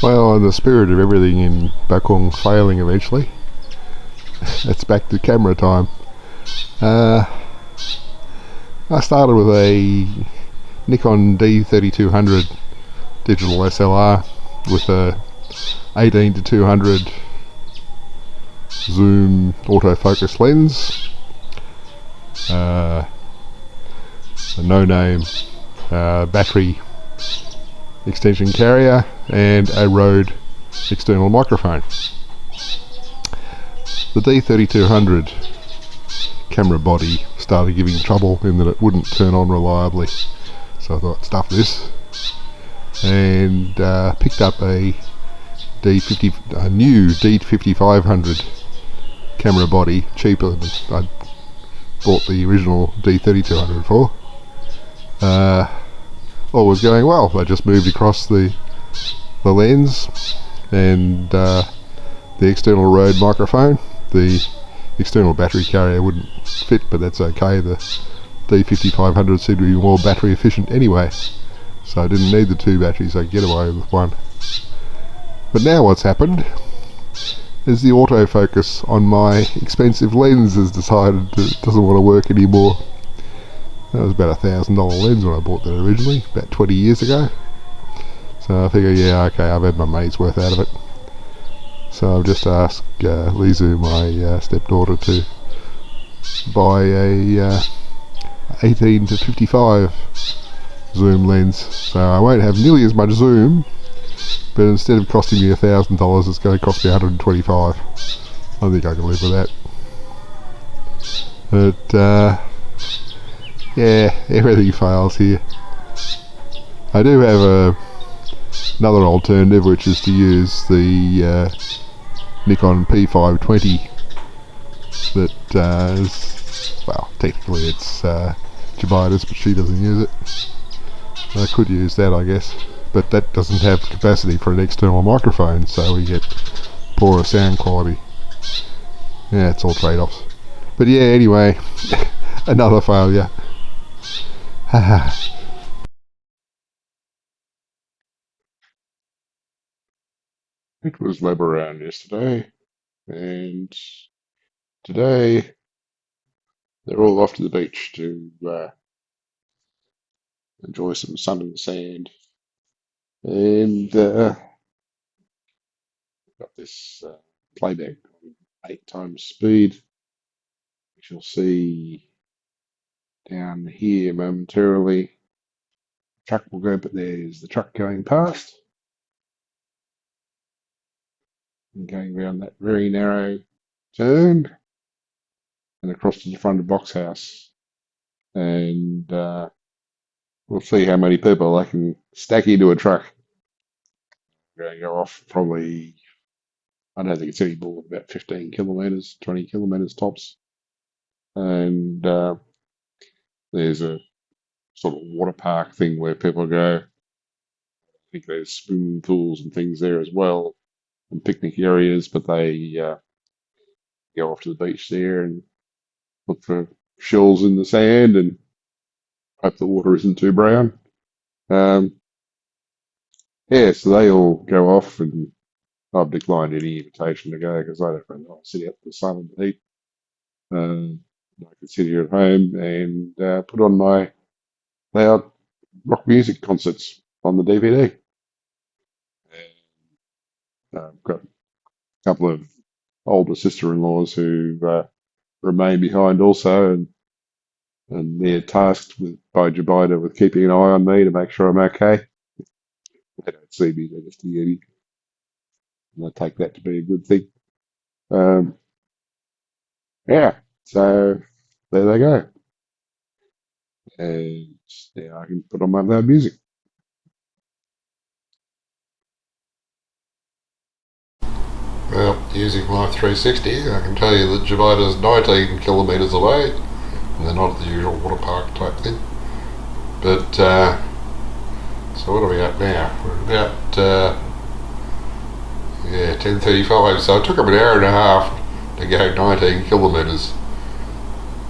Well, in the spirit of everything in Bakung failing eventually, it's back to camera time. I started with a Nikon D3200 digital SLR with a 18 to 200 zoom autofocus lens, a no-name battery extension carrier, and a Rode external microphone. The D3200 camera body started giving trouble in that it wouldn't turn on reliably, so I thought, stuff this, and picked up a new D5500 camera body, cheaper than I bought the original D3200 for. All was going well. I just moved across the lens and the external Rode microphone. The external battery carrier wouldn't fit, but that's okay. The D5500 seemed to be more battery efficient anyway, so I didn't need the two batteries. I could get away with one. But now what's happened is the autofocus on my expensive lens has decided that it doesn't want to work anymore. That was about $1,000 lens when I bought that originally, about 20 years ago. So I figure, yeah, okay, I've had my money's worth out of it. So I've just asked Lizu, my stepdaughter, to buy a 18 to 55 zoom lens. So I won't have nearly as much zoom, but instead of costing me $1,000, it's going to cost me $125. I think I can live with that. But yeah, everything fails here. I do have another alternative, which is to use the Nikon P520 that is, well, technically it's Jabita's, but she doesn't use it. I could use that, I guess, but that doesn't have capacity for an external microphone, so we get poorer sound quality. Yeah, it's all trade-offs. But yeah, anyway, another failure. It was web around yesterday, and today they're all off to the beach to enjoy some sun in the sand. And got this playback on 8 times speed, which you'll see down here momentarily. Truck will go, but there's the truck going past and going around that very narrow turn and across to the front of the box house. And we'll see how many people I can stack into a truck. I'm going to go off probably, I don't think it's any more than about 15 kilometres, 20 kilometres tops. And there's a sort of water park thing where people go. I think there's swimming pools and things there as well, and picnic areas, but they go off to the beach there and look for shells in the sand and hope the water isn't too brown. Yeah, so they all go off, and I've declined any invitation to go because I don't really want to sit out in the sun and the heat. I can sit here at home and put on my loud rock music concerts on the DVD. And I've got a couple of older sister-in-laws who remain behind also, and they're tasked by Jabita with keeping an eye on me to make sure I'm okay. They don't see me, they just hear me. And I take that to be a good thing. Yeah, so there they go. And now I can put on my loud music. Well, using my 360, I can tell you that Jabita's 19 kilometres away, and they're not at the usual water park type thing. But, so what are we at now? We're about, 10:35, so it took them an hour and a half to go 19 kilometres.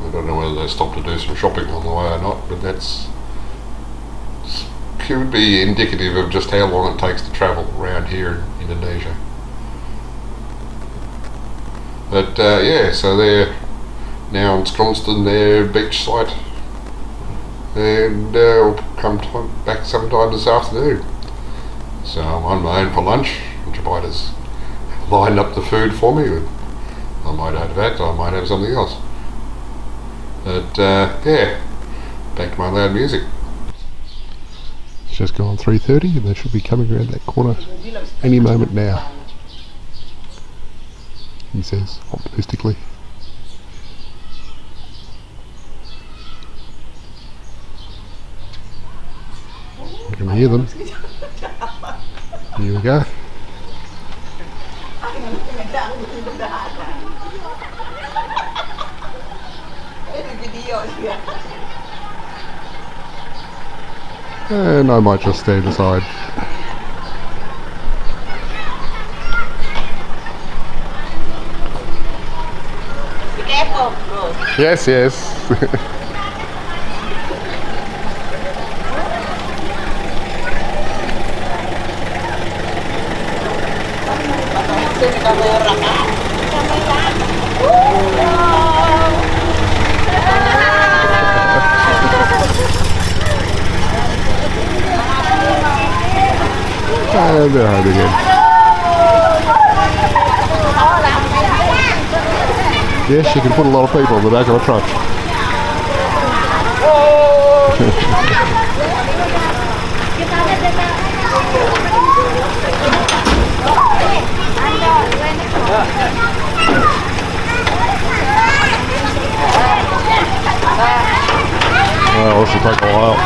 I don't know whether they stopped to do some shopping on the way or not, but that's could be indicative of just how long it takes to travel around here in Indonesia. But yeah, so they're now in Stronston, their beach site, and we'll come back sometime this afternoon. So I'm on my own for lunch, and Jabita's lined up the food for me. I might have that, I might have something else. But yeah, back to my loud music. It's just gone 3:30 and they should be coming around that corner any moment now, he says optimistically. I can hear them. Here we go. And I might just stand aside. Be careful, bro. Yes, yes. And they're home again. Yes, you can put a lot of people in the back of a truck. Well, this will take a while.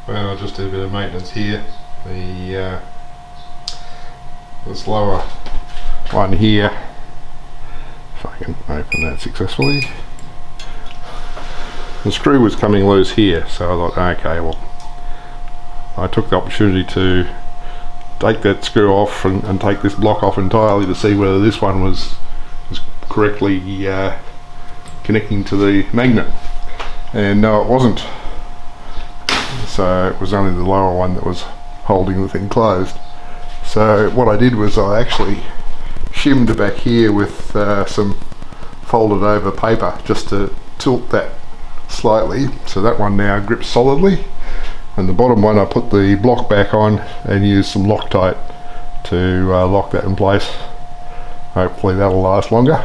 Well, I'll just do a bit of maintenance here. This lower one here, if I can open that successfully. The screw was coming loose here, so I thought, okay, well, I took the opportunity to take that screw off and take this block off entirely to see whether this one was correctly connecting to the magnet, and no, it wasn't. So it was only the lower one that was holding the thing closed. So what I did was I actually shimmed back here with some folded over paper just to tilt that slightly, so that one now grips solidly, and the bottom one I put the block back on and used some Loctite to lock that in place. Hopefully that'll last longer.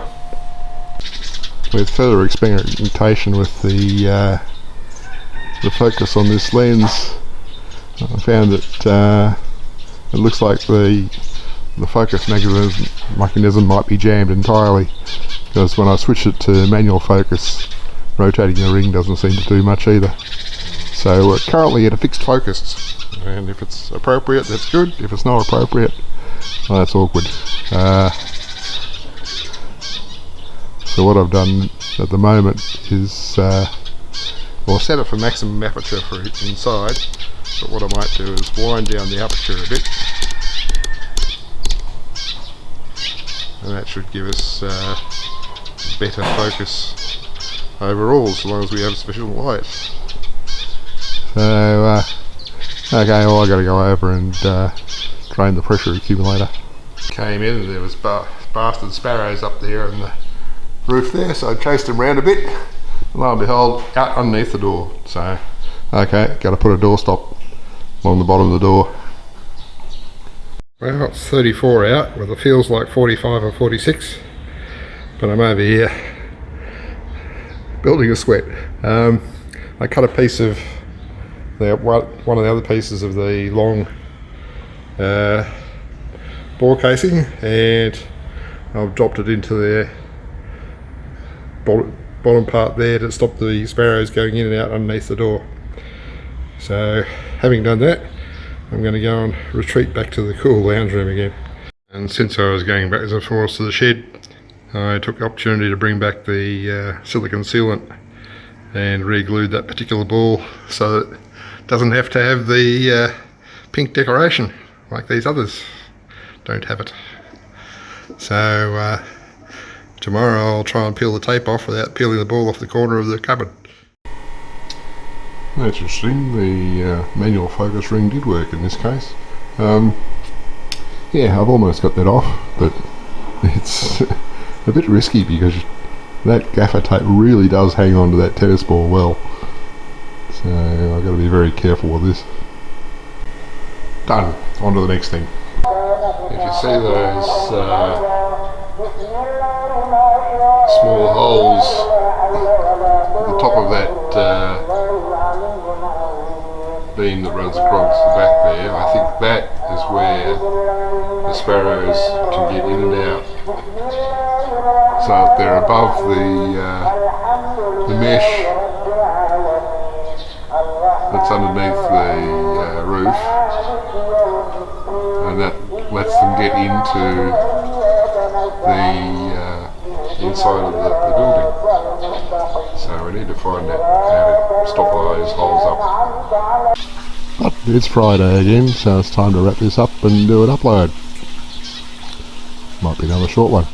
With further experimentation with the focus on this lens, I found that it looks like the focus mechanism might be jammed entirely, because when I switch it to manual focus, rotating the ring doesn't seem to do much either. So we're currently at a fixed focus, and if it's appropriate, that's good. If it's not appropriate, well, that's awkward. So what I've done at the moment is well, set it for maximum aperture for inside, but what I might do is wind down the aperture a bit, and that should give us better focus overall, as long as we have sufficient light. So okay, well, I got to go over and drain the pressure accumulator. Came in and there was bastard sparrows up there on the roof there, so I chased them round a bit. Lo and behold, out underneath the door. So, okay, got to put a doorstop along the bottom of the door. Well, it's 34 out, well, it feels like 45 or 46, but I'm over here building a sweat. I cut a piece of one of the other pieces of the long bore casing, and I've dropped it into the bottom part there to stop the sparrows going in and out underneath the door. So having done that, I'm going to go and retreat back to the cool lounge room again. And since I was going back and forth to the shed, I took the opportunity to bring back the silicone sealant and re-glued that particular ball so that it doesn't have to have the pink decoration like these others don't have it. So tomorrow I'll try and peel the tape off without peeling the ball off the corner of the cupboard. That's interesting. The manual focus ring did work in this case. Yeah, I've almost got that off, but it's a bit risky because that gaffer tape really does hang on to that tennis ball well. So I've got to be very careful with this. Done. On to the next thing. If you see those small holes at the top of that beam that runs across the back there, I think that is where the sparrows can get in and out. So if they're above the mesh that's underneath the roof, and that lets them get into the inside of the building. So we need to find out how to stop those holes up. But it's Friday again, so it's time to wrap this up and do an upload. Might be another short one.